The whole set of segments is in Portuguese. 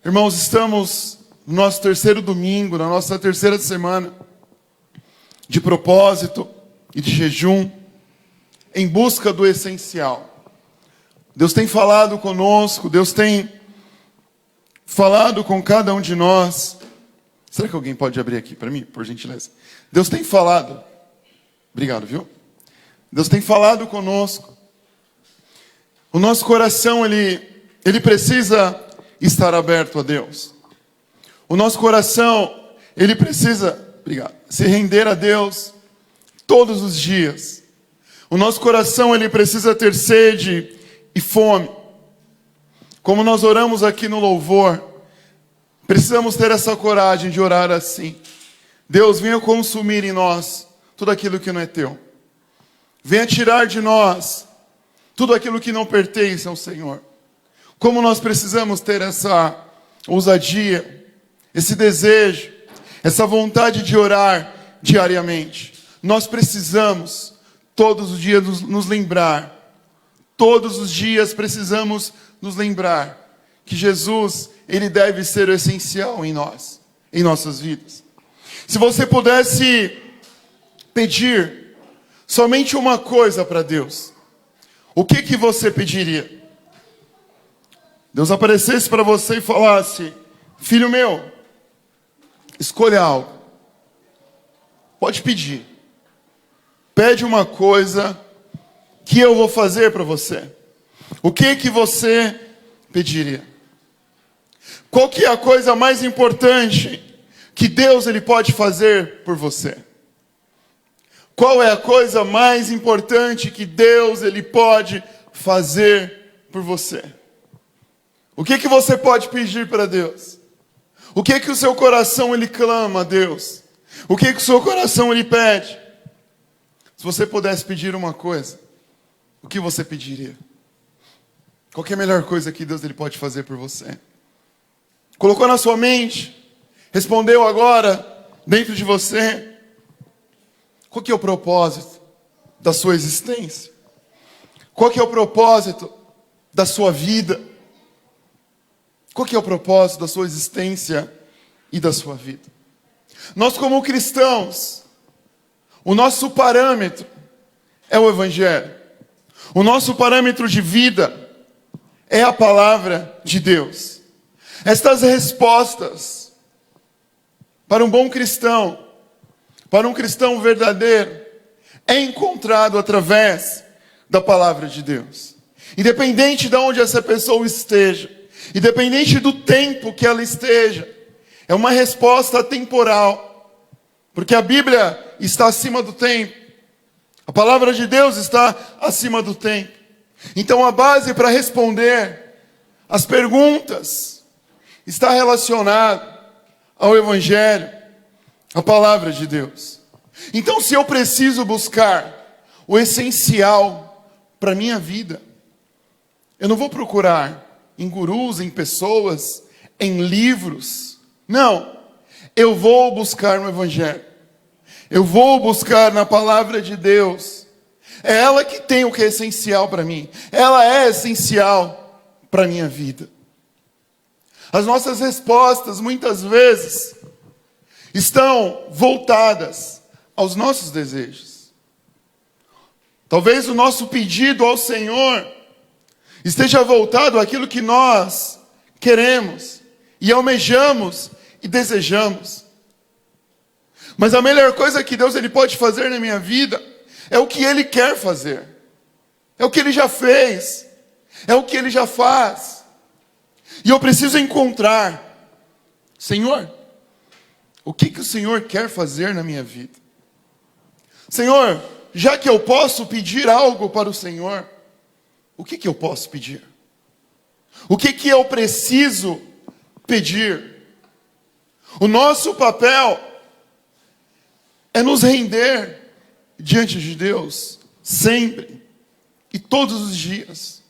Irmãos, estamos no nosso terceiro domingo, na nossa terceira semana de propósito e de jejum, em busca do essencial. Deus tem falado conosco, Deus tem falado com cada um de nós. Será que alguém pode abrir aqui para mim, por gentileza? Deus tem falado. Obrigado, viu? Deus tem falado conosco. O nosso coração, ele precisa estar aberto a Deus. O nosso coração, ele precisa, se render a Deus todos os dias. O nosso coração, ele precisa ter sede e fome. Como nós oramos aqui no louvor, precisamos ter essa coragem de orar assim. Deus, venha consumir em nós tudo aquilo que não é teu. Venha tirar de nós tudo aquilo que não pertence ao Senhor. Como nós precisamos ter essa ousadia, esse desejo, essa vontade de orar diariamente. Nós precisamos todos os dias nos lembrar, todos os dias precisamos nos lembrar que Jesus, ele deve ser o essencial em nós, em nossas vidas. Se você pudesse pedir somente uma coisa para Deus, o que você pediria? Deus aparecesse para você e falasse: filho meu, escolha algo. Pode pedir. Pede uma coisa que eu vou fazer para você. O que você pediria? Qual que é a coisa mais importante que Deus ele pode fazer por você? Qual é a coisa mais importante que Deus ele pode fazer por você? O que você pode pedir para Deus? O que o seu coração ele clama a Deus? O que o seu coração ele pede? Se você pudesse pedir uma coisa, o que você pediria? Qual que é a melhor coisa que Deus ele pode fazer por você? Colocou na sua mente? Respondeu agora dentro de você? Qual que é o propósito da sua existência? Qual que é o propósito da sua vida? Qual que é o propósito da sua existência e da sua vida? Nós, como cristãos, o nosso parâmetro é o Evangelho. O nosso parâmetro de vida é a palavra de Deus. Estas respostas para um bom cristão, para um cristão verdadeiro, é encontrado através da palavra de Deus. Independente de onde essa pessoa esteja, independente do tempo que ela esteja, é uma resposta temporal, porque a Bíblia está acima do tempo, a palavra de Deus está acima do tempo. Então a base para responder as perguntas está relacionada ao Evangelho, à palavra de Deus. Então, se eu preciso buscar o essencial para a minha vida, eu não vou procurar em gurus, em pessoas, em livros. Não, eu vou buscar no Evangelho. Eu vou buscar na palavra de Deus. É ela que tem o que é essencial para mim. Ela é essencial para a minha vida. As nossas respostas, muitas vezes, estão voltadas aos nossos desejos. Talvez o nosso pedido ao Senhor esteja voltado àquilo que nós queremos e almejamos e desejamos. Mas a melhor coisa que Deus ele pode fazer na minha vida é o que Ele quer fazer. É o que Ele já fez. É o que Ele já faz. E eu preciso encontrar, Senhor, o que o Senhor quer fazer na minha vida? Senhor, já que eu posso pedir algo para o Senhor, o que eu posso pedir? O que eu preciso pedir? O nosso papel é nos render diante de Deus, sempre e todos os dias.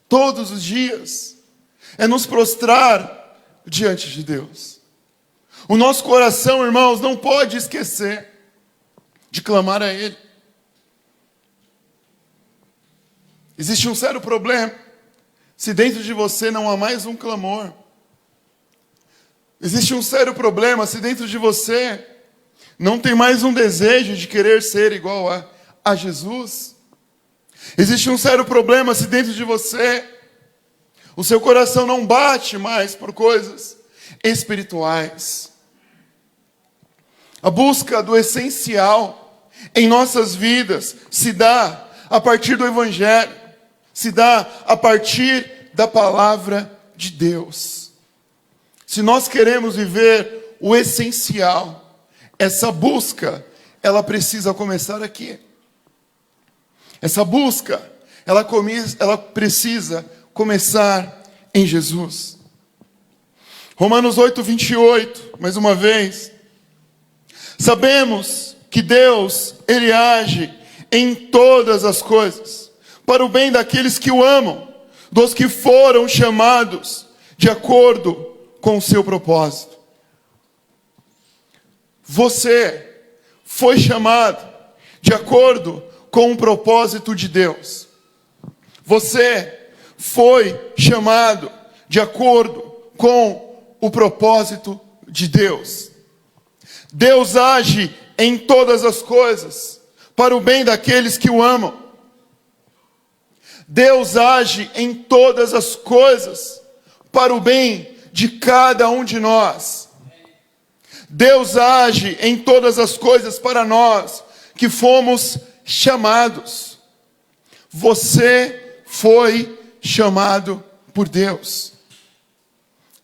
Todos os dias. É nos prostrar diante de Deus. O nosso coração, irmãos, não pode esquecer de clamar a Ele. Existe um sério problema se dentro de você não há mais um clamor. Existe um sério problema se dentro de você não tem mais um desejo de querer ser igual a Jesus. Existe um sério problema se dentro de você o seu coração não bate mais por coisas espirituais. A busca do essencial em nossas vidas se dá a partir do Evangelho, se dá a partir da palavra de Deus. Se nós queremos viver o essencial, essa busca, ela precisa começar aqui. Essa busca, ela precisa começar em Jesus. Romanos 8, 28, mais uma vez. Sabemos que Deus, Ele age em todas as coisas, para o bem daqueles que o amam, dos que foram chamados de acordo com o seu propósito. Você foi chamado de acordo com o propósito de Deus. Você foi chamado de acordo com o propósito de Deus. Deus age em todas as coisas para o bem daqueles que o amam. Deus age em todas as coisas para o bem de cada um de nós. Deus age em todas as coisas para nós que fomos chamados. Você foi chamado por Deus.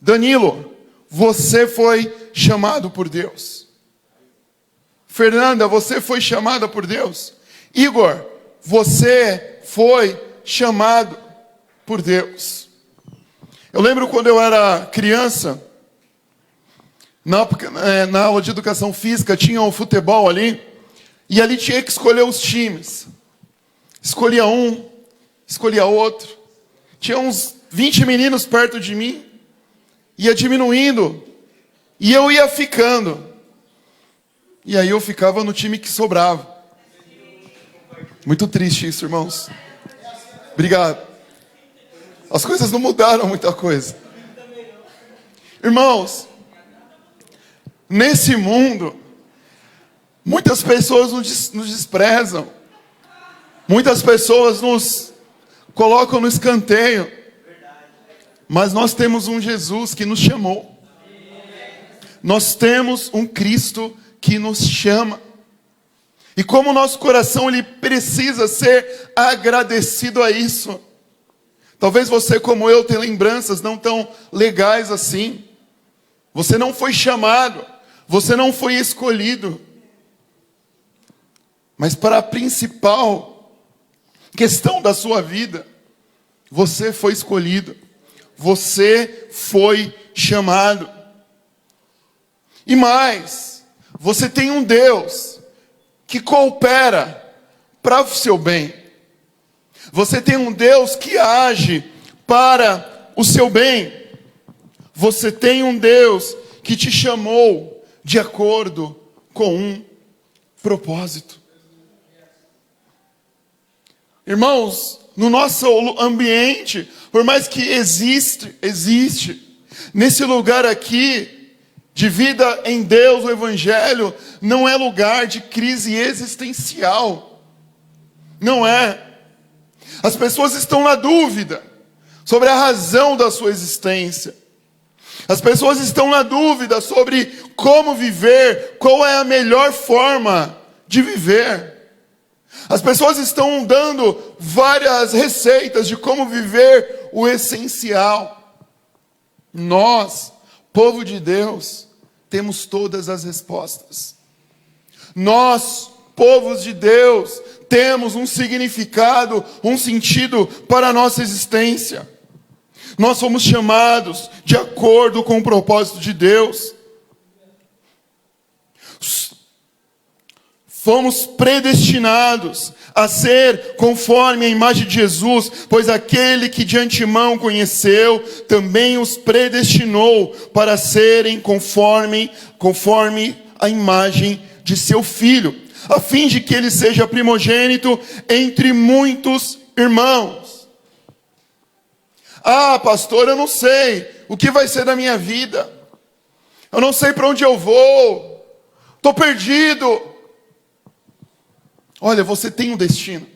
Danilo, você foi chamado por Deus. Fernanda, você foi chamada por Deus. Igor, você foi chamado por Deus. Eu lembro quando eu era criança, na aula de educação física, tinha um futebol ali, e ali tinha que escolher os times. Escolhia um, escolhia outro. Tinha uns 20 meninos perto de mim, ia diminuindo, e eu ia ficando. E aí eu ficava no time que sobrava. Muito triste isso, irmãos. Obrigado. As coisas não mudaram muita coisa. Irmãos, nesse mundo, muitas pessoas nos desprezam. Muitas pessoas nos colocam no escanteio. Mas nós temos um Jesus que nos chamou. Nós temos um Cristo que nos chama. E como o nosso coração ele precisa ser agradecido a isso. Talvez você, como eu, tenha lembranças não tão legais assim. Você não foi chamado, você não foi escolhido. Mas para a principal questão da sua vida, você foi escolhido. Você foi chamado. E mais, você tem um Deus que coopera para o seu bem. Você tem um Deus que age para o seu bem. Você tem um Deus que te chamou de acordo com um propósito. Irmãos, no nosso ambiente, por mais que existe, nesse lugar aqui, de vida em Deus, o Evangelho, não é lugar de crise existencial. Não é. As pessoas estão na dúvida sobre a razão da sua existência. As pessoas estão na dúvida sobre como viver, qual é a melhor forma de viver. As pessoas estão dando várias receitas de como viver o essencial. Nós, povo de Deus, temos todas as respostas. Nós, povos de Deus, temos um significado, um sentido para a nossa existência. Nós fomos chamados de acordo com o propósito de Deus. Fomos predestinados a ser conforme a imagem de Jesus, pois aquele que de antemão conheceu, também os predestinou para serem conforme a imagem de seu Filho, a fim de que ele seja primogênito entre muitos irmãos. Ah, pastor, eu não sei o que vai ser da minha vida. Eu não sei para onde eu vou. Estou perdido. Olha, você tem um destino.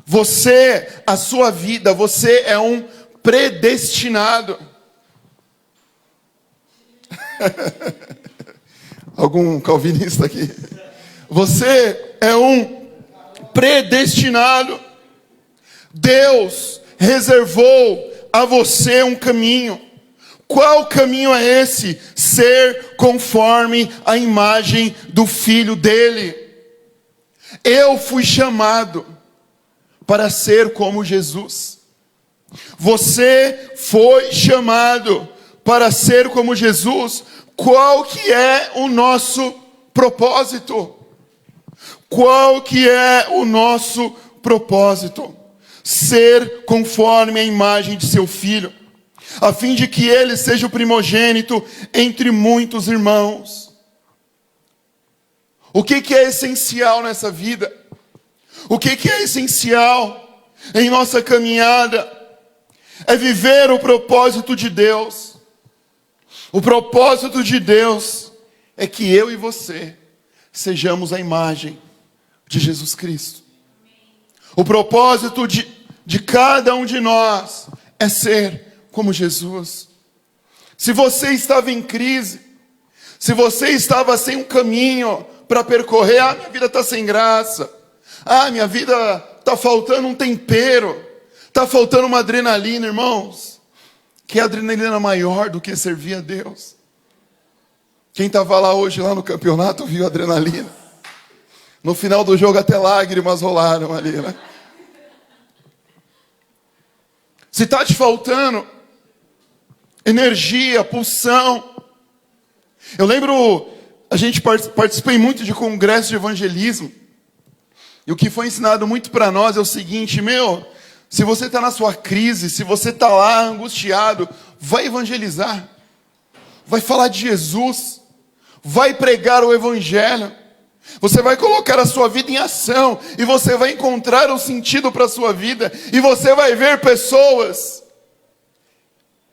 Você, a sua vida, você é um predestinado. Algum calvinista aqui? Você é um predestinado. Deus reservou a você um caminho. Qual caminho é esse? Ser conforme a imagem do Filho dele. Eu fui chamado para ser como Jesus. Você foi chamado para ser como Jesus. Qual que é o nosso propósito? Qual que é o nosso propósito? Ser conforme a imagem de seu Filho, a fim de que ele seja o primogênito entre muitos irmãos. O que é essencial nessa vida? O que é essencial em nossa caminhada? É viver o propósito de Deus. O propósito de Deus é que eu e você sejamos a imagem de Jesus Cristo. O propósito de cada um de nós é ser como Jesus. Se você estava em crise, se você estava sem um caminho para percorrer, minha vida está sem graça, minha vida está faltando um tempero, está faltando uma adrenalina, irmãos. Que adrenalina maior do que servir a Deus? Quem estava lá hoje, lá no campeonato, viu a adrenalina. No final do jogo até lágrimas rolaram ali, né? Se está te faltando energia, pulsão. Eu lembro, a gente participei muito de congresso de evangelismo. E o que foi ensinado muito para nós é o seguinte, se você está na sua crise, se você está lá angustiado, vai evangelizar. Vai falar de Jesus. Vai pregar o evangelho. Você vai colocar a sua vida em ação. E você vai encontrar um sentido para a sua vida. E você vai ver pessoas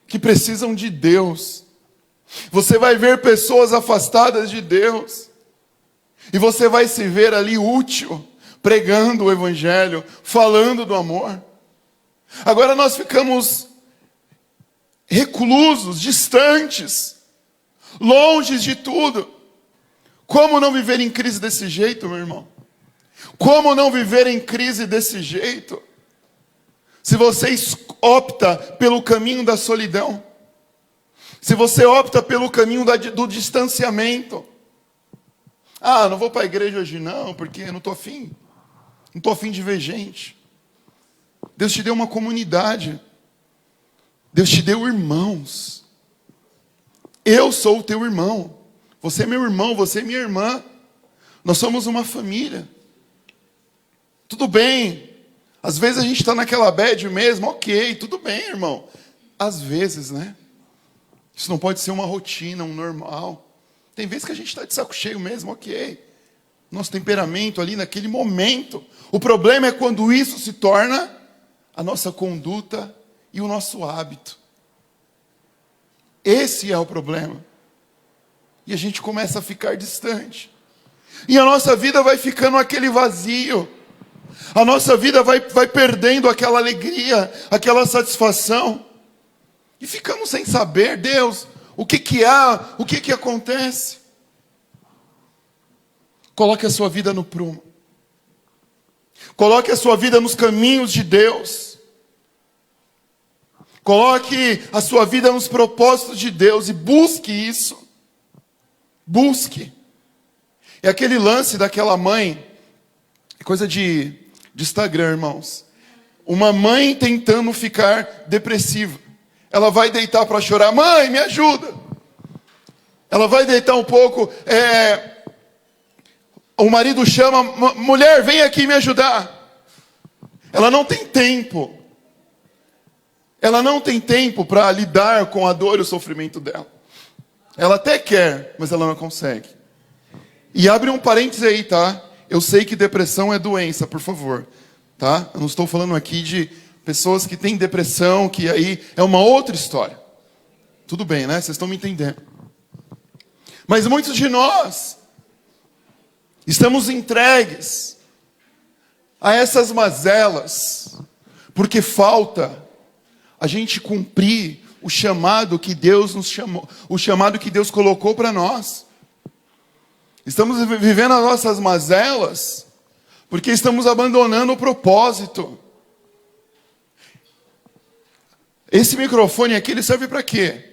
que precisam de Deus. Você vai ver pessoas afastadas de Deus. E você vai se ver ali útil, pregando o evangelho, falando do amor. Agora nós ficamos reclusos, distantes, longe de tudo. Como não viver em crise desse jeito, meu irmão? Como não viver em crise desse jeito? Se você opta pelo caminho da solidão, se você opta pelo caminho do distanciamento, não vou para a igreja hoje não, porque não estou afim. Não estou afim de ver gente. Deus te deu uma comunidade. Deus te deu irmãos. Eu sou o teu irmão. Você é meu irmão, você é minha irmã. Nós somos uma família. Tudo bem. Às vezes a gente está naquela bad mesmo. Ok, tudo bem, irmão. Às vezes, né? Isso não pode ser uma rotina, um normal. Tem vezes que a gente está de saco cheio mesmo, ok. Nosso temperamento ali naquele momento. O problema é quando isso se torna a nossa conduta e o nosso hábito. Esse é o problema. E a gente começa a ficar distante. E a nossa vida vai ficando aquele vazio. A nossa vida vai perdendo aquela alegria, aquela satisfação. E ficamos sem saber, Deus, o que há, o que acontece. Coloque a sua vida no prumo. Coloque a sua vida nos caminhos de Deus. Coloque a sua vida nos propósitos de Deus e busque isso. Busque. É aquele lance daquela mãe, coisa de Instagram, irmãos. Uma mãe tentando ficar depressiva. Ela vai deitar para chorar. Mãe, me ajuda. Ela vai deitar um pouco. O marido chama, mulher, vem aqui me ajudar. Ela não tem tempo. Ela não tem tempo para lidar com a dor e o sofrimento dela. Ela até quer, mas ela não consegue. E abre um parêntese aí, tá? Eu sei que depressão é doença, por favor. Tá? Eu não estou falando aqui de pessoas que têm depressão, que aí é uma outra história. Tudo bem, né? Vocês estão me entendendo. Mas muitos de nós estamos entregues a essas mazelas, porque falta a gente cumprir o chamado que Deus nos chamou, o chamado que Deus colocou para nós. Estamos vivendo as nossas mazelas, porque estamos abandonando o propósito. Esse microfone aqui, ele serve para quê?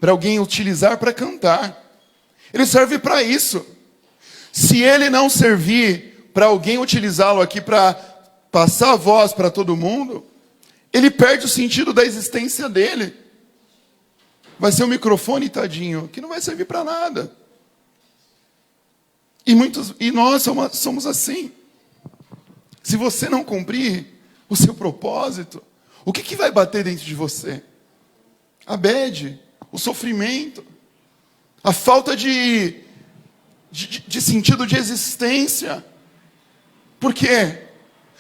Para alguém utilizar para cantar. Ele serve para isso. Se ele não servir para alguém utilizá-lo aqui para passar a voz para todo mundo, ele perde o sentido da existência dele. Vai ser um microfone, tadinho, que não vai servir para nada. E nós somos assim. Se você não cumprir o seu propósito, o que vai bater dentro de você? A bad, o sofrimento, a falta de sentido de existência. Por quê?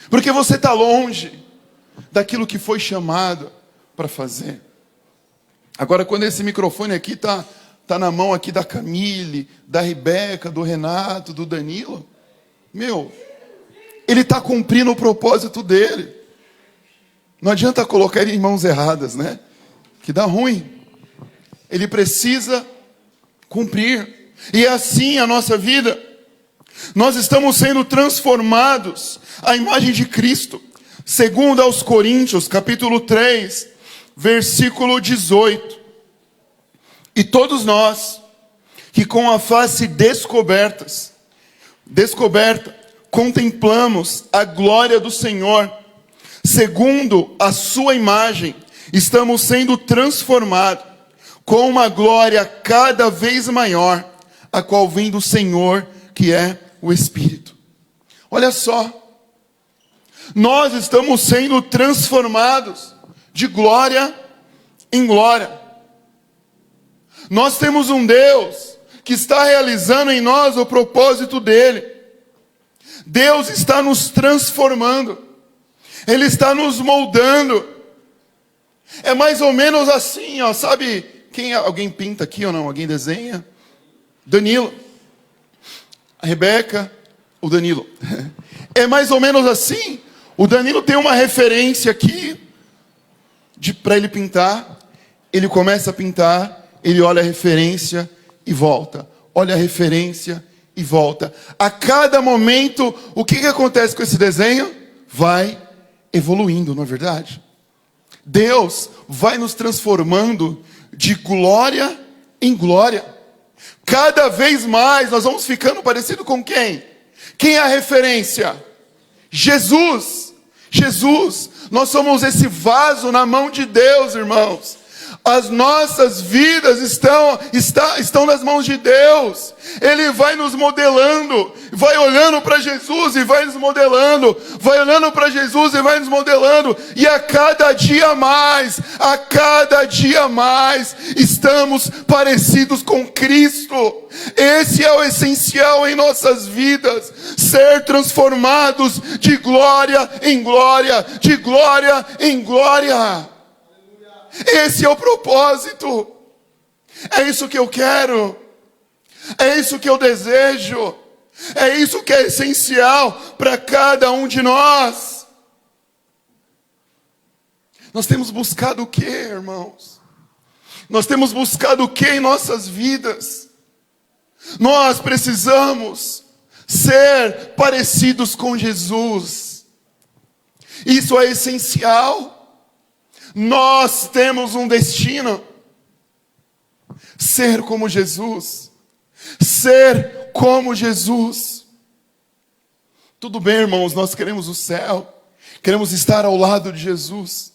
Porque você está longe daquilo que foi chamado para fazer. Agora, quando esse microfone aqui está na mão aqui da Camille, da Rebeca, do Renato, do Danilo, ele está cumprindo o propósito dele. Não adianta colocar ele em mãos erradas, né? Que dá ruim. Ele precisa cumprir. E é assim a nossa vida. Nós estamos sendo transformados à imagem de Cristo. Segundo aos Coríntios, capítulo 3, versículo 18. E todos nós, que com a face descoberta, contemplamos a glória do Senhor, segundo a sua imagem, estamos sendo transformados com uma glória cada vez maior, a qual vem do Senhor, que é o Espírito. Olha só, nós estamos sendo transformados de glória em glória. Nós temos um Deus que está realizando em nós o propósito dele. Deus está nos transformando. Ele está nos moldando. É mais ou menos assim, ó, sabe? Alguém pinta aqui ou não? Alguém desenha? Danilo. A Rebeca, o Danilo. É mais ou menos assim. O Danilo tem uma referência aqui para ele pintar. Ele começa a pintar. Ele olha a referência e volta. Olha a referência e volta. A cada momento, o que acontece com esse desenho? Vai evoluindo, não é verdade? Deus vai nos transformando de glória em glória. Cada vez mais nós vamos ficando parecido com quem? Quem é a referência? Jesus. Jesus. Nós somos esse vaso na mão de Deus, irmãos. As nossas vidas estão nas mãos de Deus. Ele vai nos modelando, vai olhando para Jesus e vai nos modelando, vai olhando para Jesus e vai nos modelando, e a cada dia mais, estamos parecidos com Cristo. Esse é o essencial em nossas vidas, ser transformados de glória em glória, de glória em glória. Esse é o propósito. É isso que eu quero. É isso que eu desejo. É isso que é essencial para cada um de nós. Nós temos buscado o que, irmãos? Nós temos buscado o que em nossas vidas? Nós precisamos ser parecidos com Jesus. Isso é essencial. Nós temos um destino: ser como Jesus. Ser como Jesus. Tudo bem, irmãos, nós queremos o céu, queremos estar ao lado de Jesus,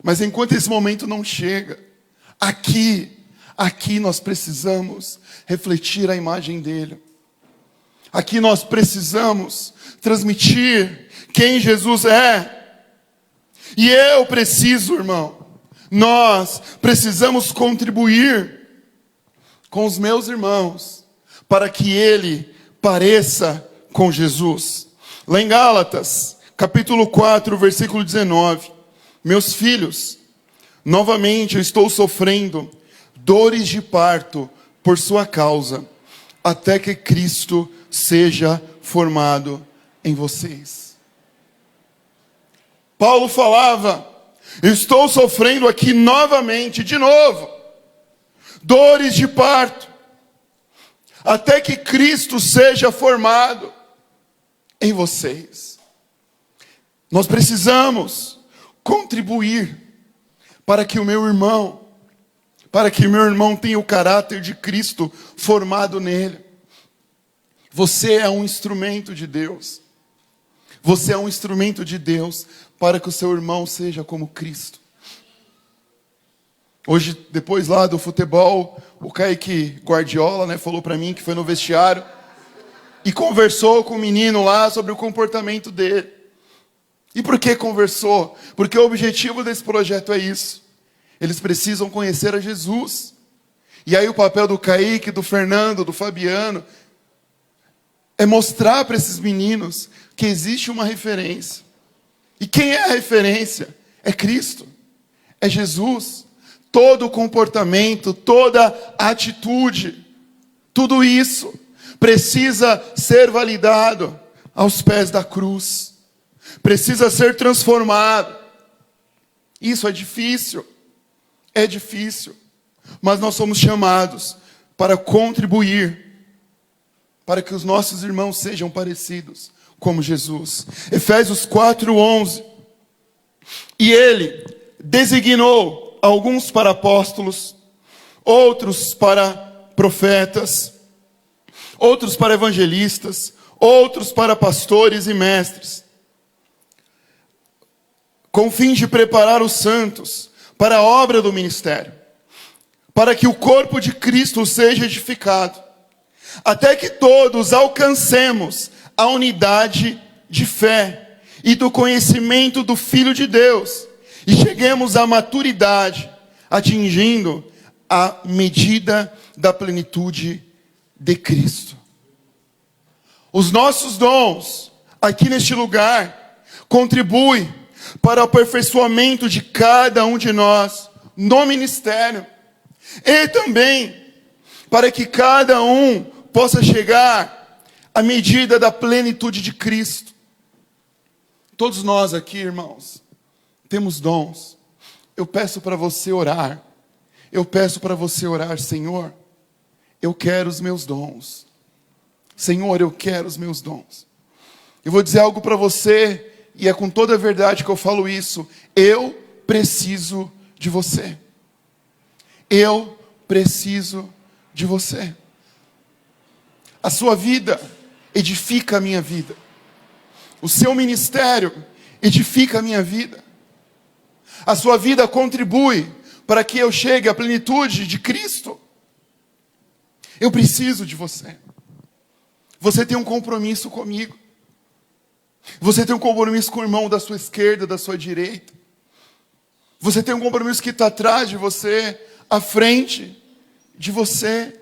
mas enquanto esse momento não chega, aqui nós precisamos refletir a imagem dele. Aqui nós precisamos transmitir quem Jesus é. E eu preciso, irmão, nós precisamos contribuir com os meus irmãos para que ele pareça com Jesus. Lá em Gálatas, capítulo 4, versículo 19. Meus filhos, novamente eu estou sofrendo dores de parto por sua causa, até que Cristo seja formado em vocês. Paulo falava: estou sofrendo aqui novamente, de novo, dores de parto, até que Cristo seja formado em vocês. Nós precisamos contribuir para que o meu irmão tenha o caráter de Cristo formado nele. Você é um instrumento de Deus. Você é um instrumento de Deus para que o seu irmão seja como Cristo. Hoje, depois lá do futebol, o Kaique Guardiola, falou para mim que foi no vestiário e conversou com o menino lá sobre o comportamento dele. E por que conversou? Porque o objetivo desse projeto é isso. Eles precisam conhecer a Jesus. E aí o papel do Kaique, do Fernando, do Fabiano, é mostrar para esses meninos que existe uma referência. E quem é a referência? É Cristo. É Jesus. Todo o comportamento, toda atitude, tudo isso precisa ser validado aos pés da cruz. Precisa ser transformado. Isso é difícil. É difícil. Mas nós somos chamados para contribuir para que os nossos irmãos sejam parecidos como Jesus. Efésios 4:11. E ele designou alguns para apóstolos, outros para profetas, outros para evangelistas, outros para pastores e mestres, com o fim de preparar os santos para a obra do ministério, para que o corpo de Cristo seja edificado, até que todos alcancemos a unidade de fé e do conhecimento do Filho de Deus, e cheguemos à maturidade, atingindo a medida da plenitude de Cristo. Os nossos dons, aqui neste lugar, contribuem para o aperfeiçoamento de cada um de nós, no ministério, e também para que cada um possa chegar à medida da plenitude de Cristo. Todos nós aqui, irmãos, temos dons. Eu peço para você orar. Eu peço para você orar: Senhor, eu quero os meus dons. Senhor, eu quero os meus dons. Eu vou dizer algo para você, e é com toda a verdade que eu falo isso. Eu preciso de você. Eu preciso de você. A sua vida edifica a minha vida. O seu ministério edifica a minha vida. A sua vida contribui para que eu chegue à plenitude de Cristo. Eu preciso de você. Você tem um compromisso comigo. Você tem um compromisso com o irmão da sua esquerda, da sua direita. Você tem um compromisso que está atrás de você, à frente de você.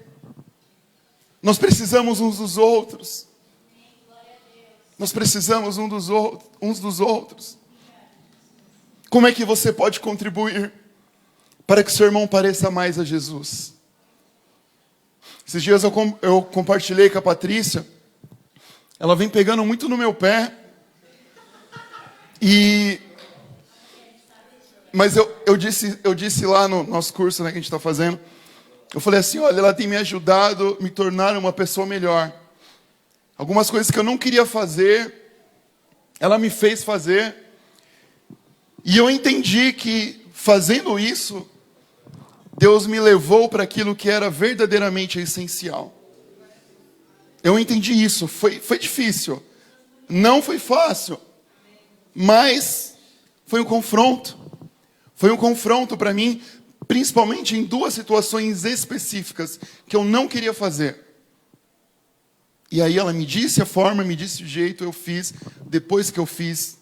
Nós precisamos uns dos outros. Nós precisamos uns dos outros. Como é que você pode contribuir para que seu irmão pareça mais a Jesus? Esses dias eu compartilhei com a Patrícia. Ela vem pegando muito no meu pé. Mas eu disse lá no nosso curso, que a gente está fazendo. Eu falei assim: olha, ela tem me ajudado a me tornar uma pessoa melhor. Algumas coisas que eu não queria fazer, ela me fez fazer. E eu entendi que, fazendo isso, Deus me levou para aquilo que era verdadeiramente essencial. Eu entendi isso. Foi difícil. Não foi fácil. Mas foi um confronto. Foi um confronto para mim, principalmente em duas situações específicas que eu não queria fazer. E aí ela me disse a forma, me disse o jeito, eu fiz. Depois que eu fiz,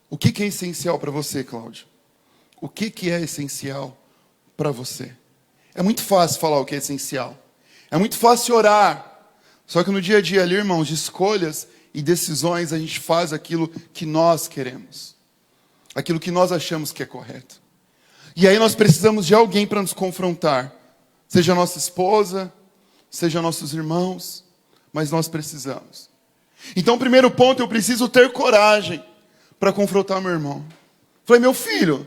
o que é essencial para você, Cláudio? O que é essencial para você? É muito fácil falar o que é essencial. É muito fácil orar. Só que no dia a dia ali, irmãos, de escolhas e decisões, a gente faz aquilo que nós queremos. Aquilo que nós achamos que é correto. E aí nós precisamos de alguém para nos confrontar. Seja nossa esposa, seja nossos irmãos, mas nós precisamos. Então, o primeiro ponto, eu preciso ter coragem para confrontar meu irmão. Falei, meu filho,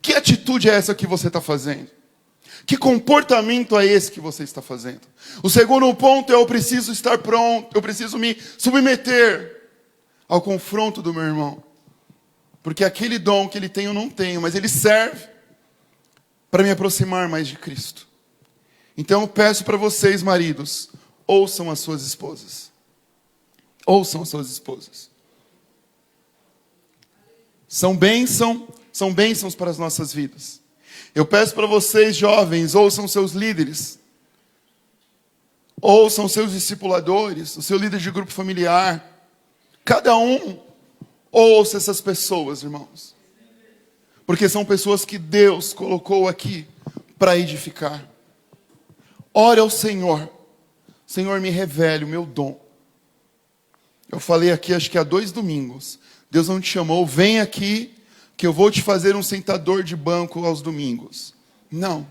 que atitude é essa que você está fazendo? Que comportamento é esse que você está fazendo? O segundo ponto é, eu preciso estar pronto, eu preciso me submeter ao confronto do meu irmão. Porque aquele dom que ele tem eu não tenho, mas ele serve para me aproximar mais de Cristo. Então eu peço para vocês, maridos, ouçam as suas esposas. Ouçam as suas esposas. São bênçãos para as nossas vidas. Eu peço para vocês, jovens, ouçam seus líderes. Ouçam seus discipuladores, o seu líder de grupo familiar. Cada um ouça essas pessoas, irmãos. Porque são pessoas que Deus colocou aqui para edificar. Ore ao Senhor. Senhor, me revele o meu dom. Eu falei aqui, acho que há 2 domingos. Deus não te chamou, vem aqui, que eu vou te fazer um sentador de banco aos domingos. Não.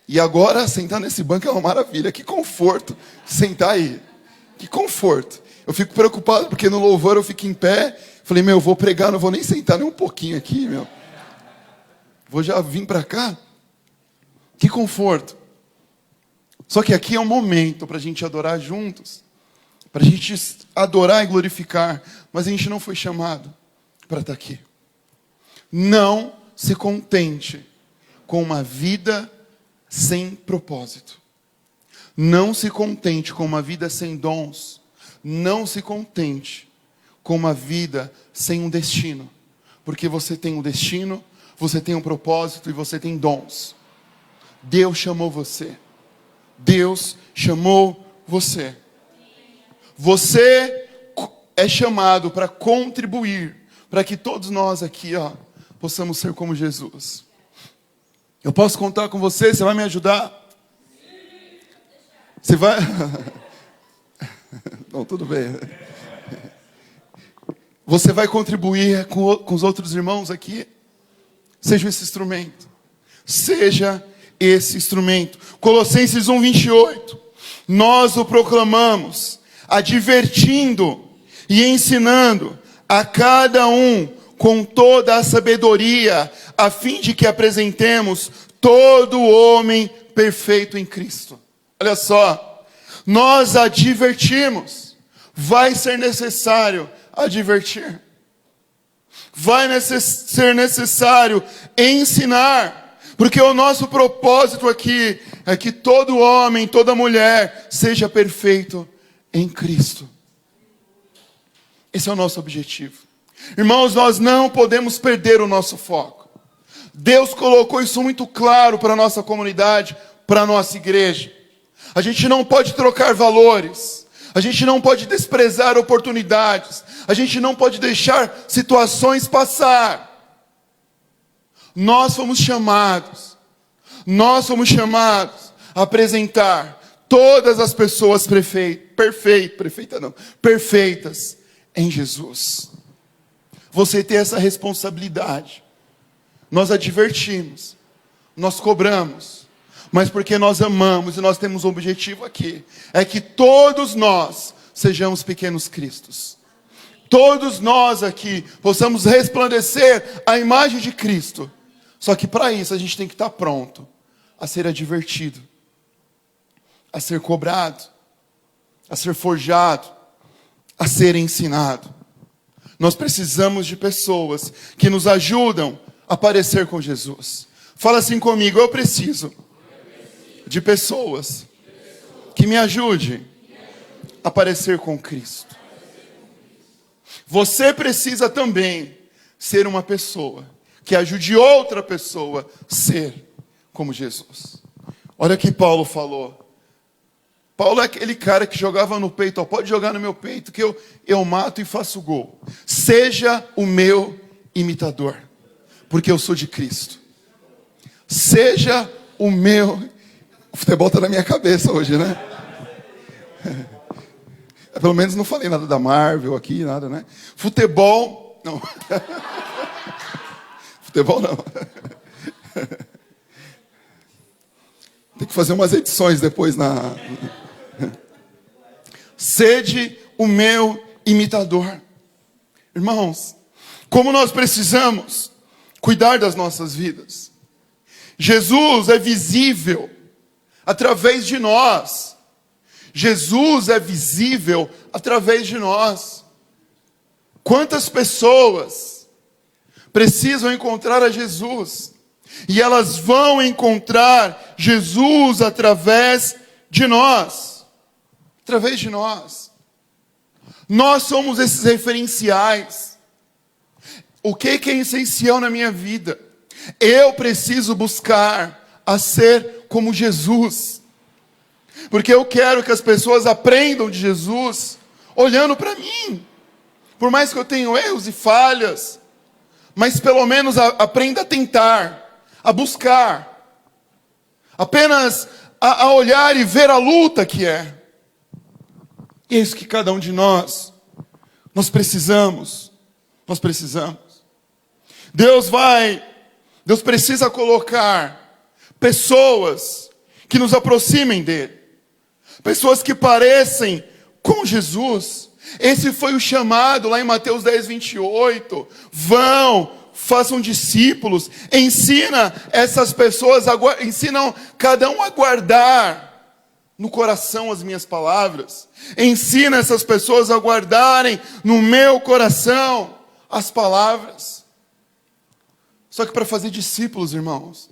E agora, sentar nesse banco é uma maravilha. Que conforto sentar aí. Que conforto. Eu fico preocupado, porque no louvor eu fico em pé. Falei, eu vou pregar, não vou nem sentar nem um pouquinho aqui, Vou já vir para cá. Que conforto. Só que aqui é um momento para a gente adorar juntos. Para a gente adorar e glorificar. Mas a gente não foi chamado para estar aqui. Não se contente com uma vida sem propósito. Não se contente com uma vida sem dons. Não se contente com uma vida sem um destino. Porque você tem um destino, você tem um propósito e você tem dons. Deus chamou você. Deus chamou você. Você é chamado para contribuir, para que todos nós aqui, possamos ser como Jesus. Eu posso contar com você? Você vai me ajudar? Você vai? Não, tudo bem. Você vai contribuir com os outros irmãos aqui? Seja esse instrumento. Seja esse instrumento. Colossenses 1:28. Nós o proclamamos, advertindo e ensinando a cada um com toda a sabedoria, a fim de que apresentemos todo o homem perfeito em Cristo. Olha só, nós advertimos, vai ser necessário advertir. Vai ser necessário ensinar, porque o nosso propósito aqui é que todo homem, toda mulher seja perfeito em Cristo. Esse é o nosso objetivo. Irmãos, nós não podemos perder o nosso foco. Deus colocou isso muito claro para a nossa comunidade, para a nossa igreja. A gente não pode trocar valores. A gente não pode desprezar oportunidades. A gente não pode deixar situações passar. Nós fomos chamados a apresentar todas as pessoas perfeitas em Jesus. Você tem essa responsabilidade. Nós advertimos, nós cobramos, mas porque nós amamos e nós temos um objetivo aqui, é que todos nós sejamos pequenos cristos. Todos nós aqui possamos resplandecer a imagem de Cristo. Só que para isso a gente tem que estar pronto a ser advertido, a ser cobrado, a ser forjado, a ser ensinado. Nós precisamos de pessoas que nos ajudam a parecer com Jesus. Fala assim comigo, eu preciso de pessoas que me ajudem a parecer com Cristo. Você precisa também ser uma pessoa que ajude outra pessoa a ser como Jesus. Olha o que Paulo falou. Paulo é aquele cara que jogava no peito, pode jogar no meu peito que eu mato e faço gol. Seja o meu imitador, porque eu sou de Cristo. Seja o meu... O futebol está na minha cabeça hoje, né? Pelo menos não falei nada da Marvel aqui, nada, né? Futebol... Não. Futebol não. Tem que fazer umas edições depois na... Sede o meu imitador. Irmãos, como nós precisamos cuidar das nossas vidas. Jesus é visível através de nós. Jesus é visível através de nós. Quantas pessoas precisam encontrar a Jesus? E elas vão encontrar Jesus através de nós. Através de nós. Nós somos esses referenciais. O que é essencial na minha vida? Eu preciso buscar a ser como Jesus. Porque eu quero que as pessoas aprendam de Jesus olhando para mim. Por mais que eu tenha erros e falhas, mas pelo menos aprenda a tentar, a buscar. Apenas a olhar e ver a luta que é. E é isso que cada um de nós precisamos. Nós precisamos. Deus precisa colocar pessoas que nos aproximem dele. Pessoas que parecem com Jesus. Esse foi o chamado lá em Mateus 10, 28. Vão, façam discípulos. Ensina essas pessoas, ensinam cada um a guardar no coração as minhas palavras. Ensina essas pessoas a guardarem no meu coração as palavras. Só que para fazer discípulos, irmãos,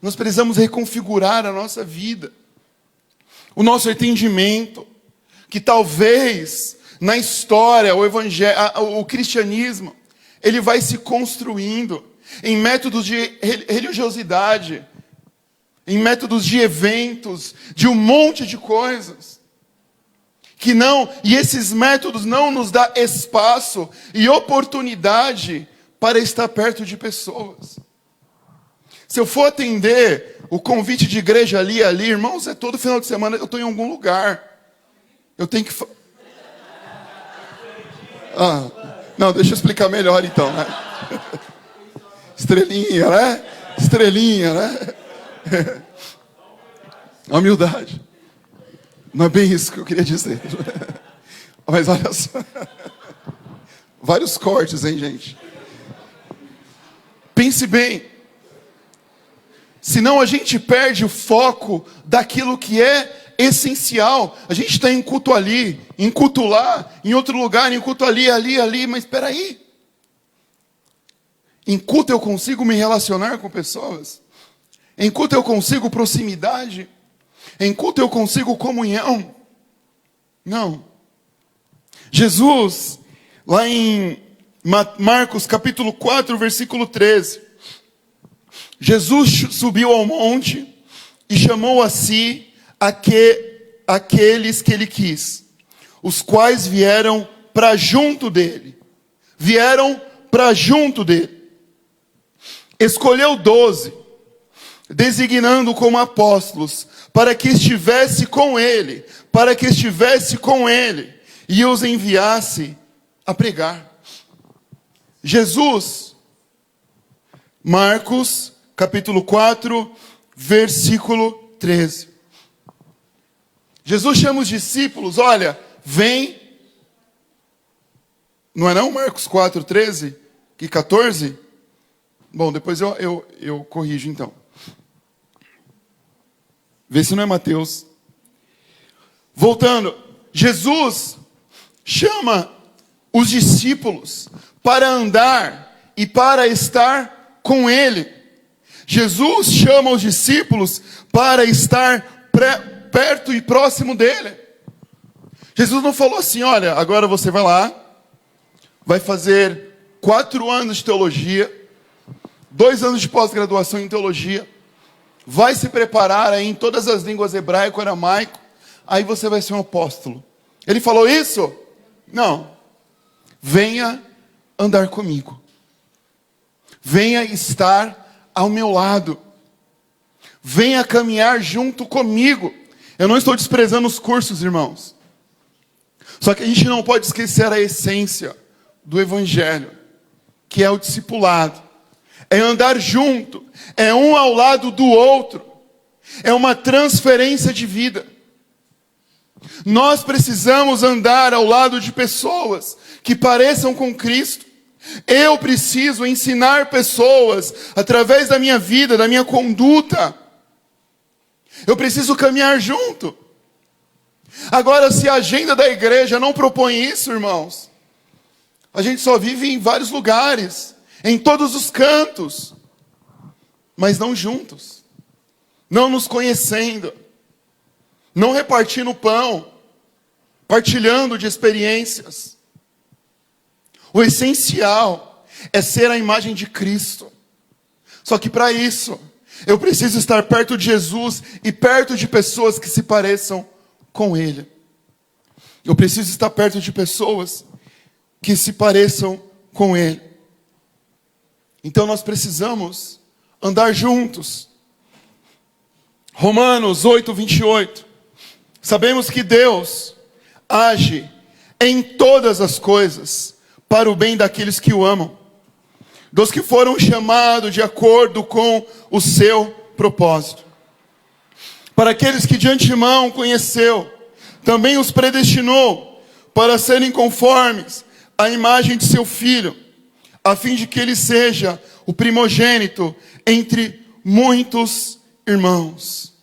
nós precisamos reconfigurar a nossa vida. O nosso entendimento, que talvez na história, o cristianismo, ele vai se construindo em métodos de religiosidade, em métodos de eventos, de um monte de coisas. E esses métodos não nos dão espaço e oportunidade para estar perto de pessoas. Se eu for atender o convite de igreja ali, irmãos, é todo final de semana, eu estou em algum lugar. Eu tenho que... não, deixa eu explicar melhor então, né? Estrelinha, né? Estrelinha, né? A humildade. Não é bem isso que eu queria dizer. Mas olha só. Vários cortes, hein, gente? Pense bem. Senão a gente perde o foco daquilo que é essencial. A gente está em culto ali, em culto lá, em outro lugar, em culto ali, mas espera aí. Em culto eu consigo me relacionar com pessoas? Em culto eu consigo proximidade? Em culto eu consigo comunhão? Não. Jesus, lá em Marcos capítulo 4, versículo 13. Jesus subiu ao monte e chamou a si aqueles que ele quis, os quais vieram para junto dele. Escolheu 12, designando como apóstolos, para que estivesse com ele, e os enviasse a pregar. Jesus, Marcos, capítulo 4, versículo 13. Jesus chama os discípulos, olha, vem. Não é não, Marcos 4, 13 e 14? Bom, depois eu corrijo então. Vê se não é Mateus. Voltando, Jesus chama os discípulos para andar e para estar com ele. Jesus chama os discípulos para estar perto e próximo dele. Jesus não falou assim, olha, agora você vai lá, vai fazer 4 anos de teologia, 2 anos de pós-graduação em teologia, vai se preparar aí em todas as línguas hebraico, aramaico, aí você vai ser um apóstolo. Ele falou isso? Não. Venha andar comigo. Venha estar ao meu lado. Venha caminhar junto comigo. Eu não estou desprezando os cursos, irmãos. Só que a gente não pode esquecer a essência do evangelho, que é o discipulado. É andar junto, é um ao lado do outro. é uma transferência de vida. Nós precisamos andar ao lado de pessoas que pareçam com Cristo. Eu preciso ensinar pessoas através da minha vida, da minha conduta. Eu preciso caminhar junto. Agora, se a agenda da igreja não propõe isso, irmãos, a gente só vive em vários lugares, em todos os cantos, mas não juntos, não nos conhecendo, não repartindo o pão, partilhando de experiências. O essencial é ser a imagem de Cristo. Só que para isso, eu preciso estar perto de Jesus e perto de pessoas que se pareçam com Ele. Eu preciso estar perto de pessoas que se pareçam com Ele. Então nós precisamos andar juntos. Romanos 8:28. Sabemos que Deus age em todas as coisas para o bem daqueles que o amam, dos que foram chamados de acordo com o seu propósito. Para aqueles que de antemão conheceu, também os predestinou para serem conformes à imagem de seu Filho, a fim de que ele seja o primogênito entre muitos irmãos.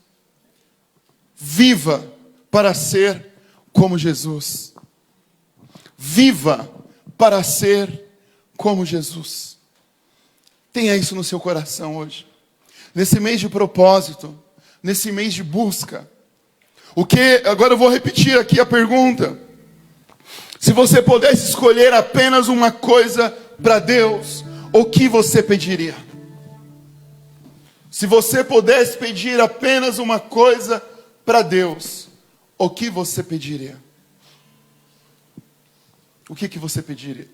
Viva para ser como Jesus. Viva para ser como Jesus. Tenha isso no seu coração hoje. Nesse mês de propósito, nesse mês de busca. Agora eu vou repetir aqui a pergunta. Se você pudesse escolher apenas uma coisa para Deus, o que você pediria? Se você pudesse pedir apenas uma coisa para Deus, o que você pediria? O que você pediria?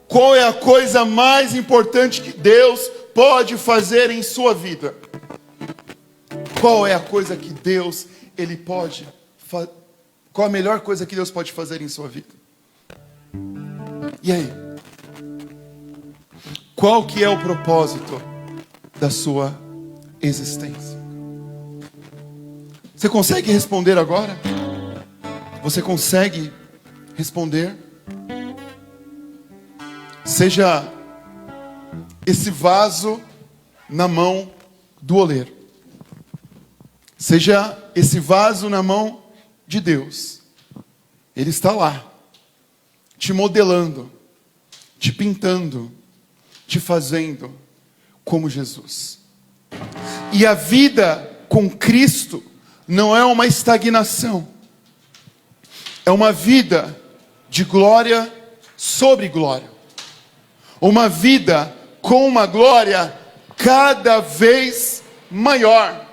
Qual é a coisa mais importante que Deus pode fazer em sua vida? Qual é a coisa que Deus, Ele pode fazer? Qual a melhor coisa que Deus pode fazer em sua vida? E aí? Qual que é o propósito da sua existência? Você consegue responder agora? Você consegue responder? Seja esse vaso na mão do oleiro. Seja esse vaso na mão de Deus. Ele está lá, te modelando, te pintando, te fazendo como Jesus. E a vida com Cristo não é uma estagnação. É uma vida de glória sobre glória. Uma vida com uma glória cada vez maior.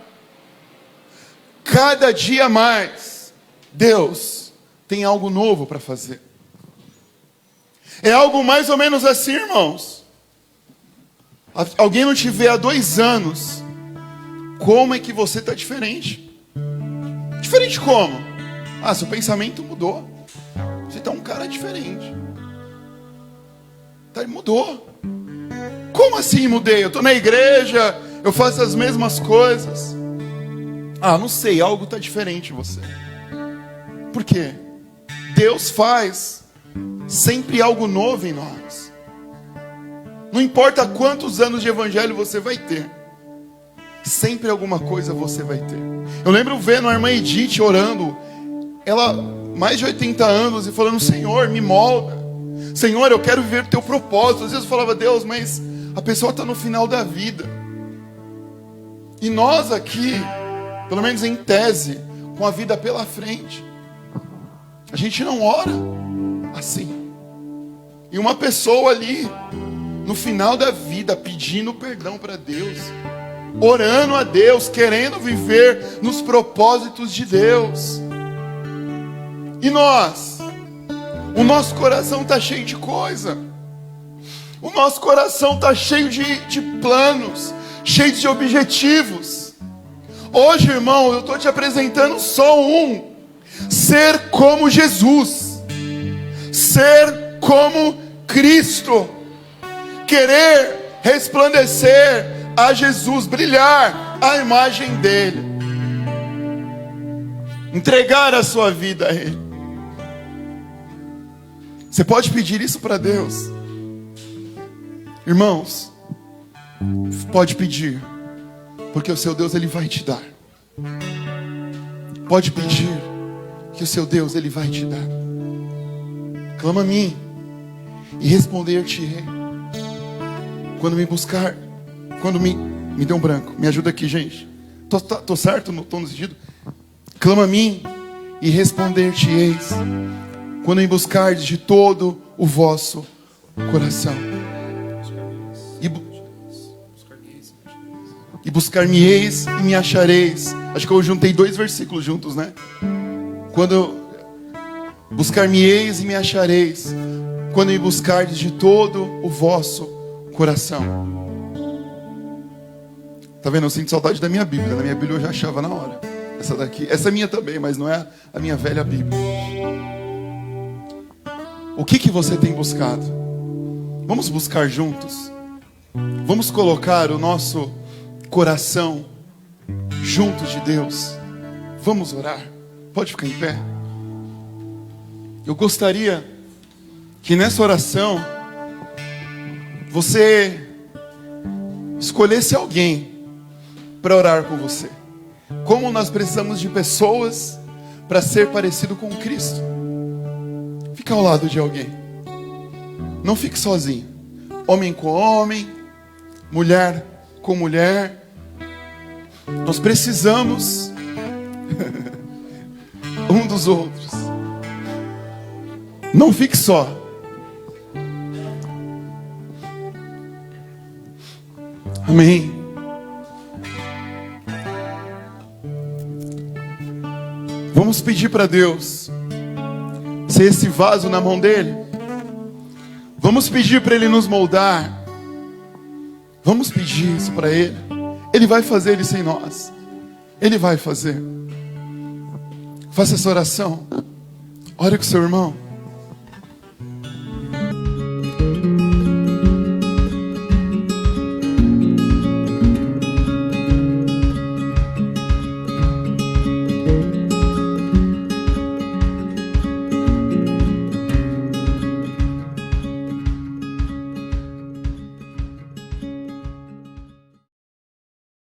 Cada dia mais, Deus tem algo novo para fazer. É algo mais ou menos assim, irmãos. Alguém não te vê há 2 anos. Como é que você está diferente? Diferente como? Seu pensamento mudou. Você está um cara diferente. Mudou. Como assim mudei? Eu estou na igreja, eu faço as mesmas coisas. Não sei, algo está diferente em você. Por quê? Deus faz sempre algo novo em nós. Não importa quantos anos de evangelho você vai ter, sempre alguma coisa você vai ter. Eu lembro vendo a irmã Edith orando, ela mais de 80 anos, e falando: Senhor, me molda. Senhor, eu quero viver o teu propósito. Às vezes eu falava: Deus, mas a pessoa está no final da vida. E nós aqui, pelo menos em tese, com a vida pela frente, a gente não ora assim. E uma pessoa ali, no final da vida, pedindo perdão para Deus, orando a Deus, querendo viver nos propósitos de Deus. E nós? O nosso coração está cheio de coisa. O nosso coração está cheio de planos, cheio de objetivos. Hoje, irmão, eu estou te apresentando só um. Ser como Jesus. Ser como Cristo. Querer resplandecer a Jesus, brilhar a imagem dele, entregar a sua vida a ele. Você pode pedir isso para Deus, irmãos. Pode pedir, porque o seu Deus, ele vai te dar. Pode pedir, que o seu Deus, ele vai te dar. Clama a mim e responder-te-ei. Quando me buscar, quando me dê um branco, me ajuda aqui, gente. Tô certo? Não tô no sentido? Clama a mim e responder-te-eis, quando me buscardes de todo o vosso coração. E buscar-me-eis e me achareis. Acho que eu juntei 2 versículos juntos, né? Quando buscar-me-eis e me achareis, quando me buscardes de todo o vosso coração. Tá vendo? Eu sinto saudade da minha Bíblia. Na minha Bíblia eu já achava na hora. Essa daqui, essa é minha também, mas não é a minha velha Bíblia. O que você tem buscado? Vamos buscar juntos. Vamos colocar o nosso coração junto de Deus. Vamos orar. Pode ficar em pé. Eu gostaria que nessa oração você escolhesse alguém para orar com você. Como nós precisamos de pessoas para ser parecido com Cristo. Fica ao lado de alguém. Não fique sozinho. Homem com homem, mulher com mulher. Nós precisamos um dos outros. Não fique só. Amém. Vamos pedir para Deus ser esse vaso na mão dele. Vamos pedir para ele nos moldar. Vamos pedir isso para ele. Ele vai fazer isso em nós. Ele vai fazer. Faça essa oração. Ore com seu irmão.